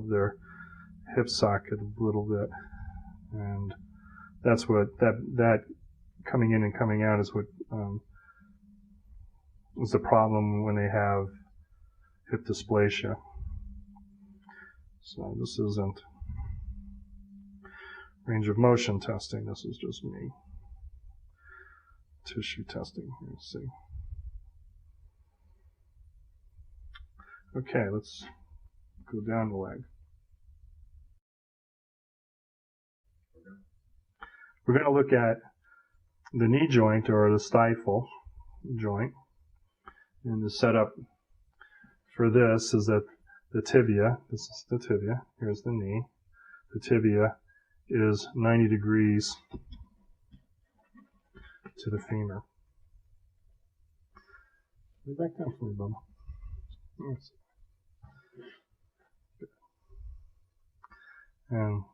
of their hip socket a little bit, and that's what that coming in and coming out is what is the problem when they have hip dysplasia. So this isn't range of motion testing, this is just me tissue testing. Let's see. Okay, let's go down the leg. We're going to look at the knee joint or the stifle joint. And the setup for this is that the tibia, this is the tibia, here's the knee. The tibia is 90 degrees to the femur. Lay back down for me, Bubba. And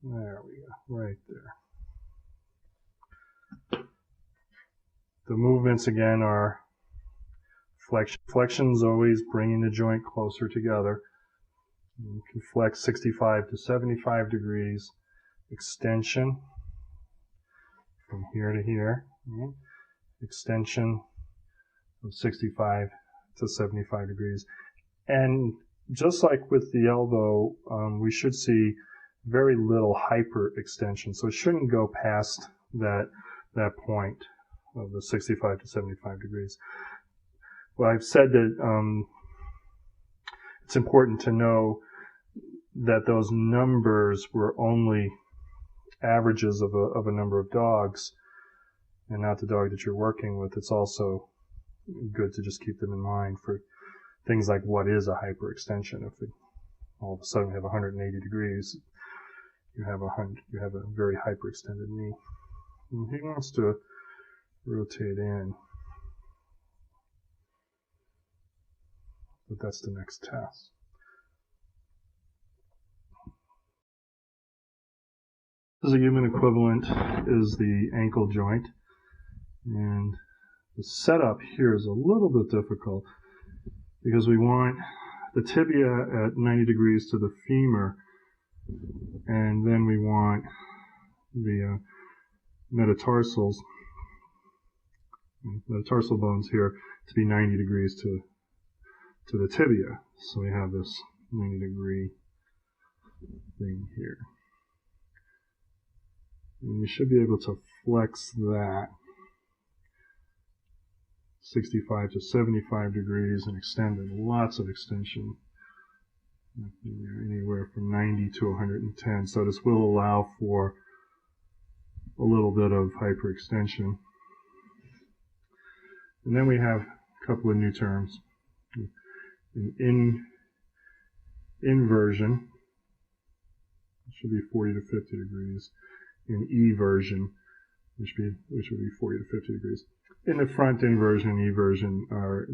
there we go, right there. The movements again are flexion. Flexion is always bringing the joint closer together. You can flex 65 to 75 degrees. Extension from here to here. Extension of 65 to 75 degrees. And just like with the elbow, we should see very little hyperextension. So it shouldn't go past that point of the 65 to 75 degrees. Well, I've said that it's important to know that those numbers were only averages of a number of dogs and not the dog that you're working with. It's also good to just keep them in mind for things like what is a hyperextension. If it, all of a sudden we have 180 degrees, you have a very hyperextended knee. And he wants to rotate in, but that's the next test. This is a human equivalent is the ankle joint, and the setup here is a little bit difficult because we want the tibia at 90 degrees to the femur, and then we want the metatarsal bones here to be 90 degrees to the tibia. So we have this 90 degree thing here. And you should be able to flex that 65 to 75 degrees and extend it. Lots of extension. Anywhere from 90 to 110. So this will allow for a little bit of hyperextension. And then we have a couple of new terms. An inversion, it should be 40 to 50 degrees. An eversion, which would be 40 to 50 degrees. In the front, inversion and eversion are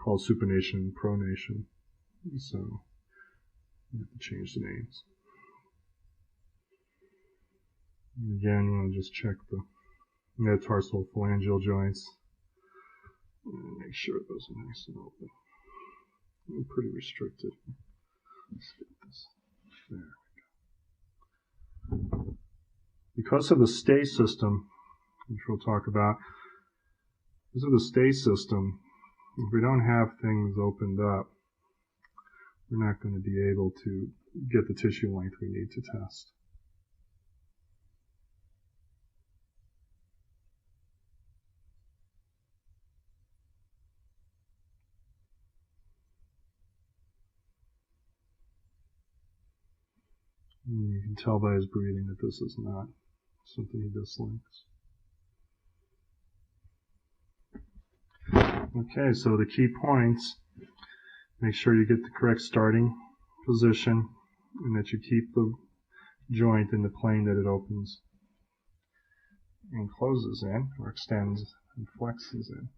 called supination and pronation. So you have to change the names. And again, you want to just check the metatarsal phalangeal joints and make sure those are nice and open. I'm pretty restricted. Let's get this. There we go. Because of the stay system, which we'll talk about, because of the stay system, if we don't have things opened up, we're not going to be able to get the tissue length we need to test. And you can tell by his breathing that this is not something he dislikes. Okay, so the key points: make sure you get the correct starting position and that you keep the joint in the plane that it opens and closes in, or extends and flexes in.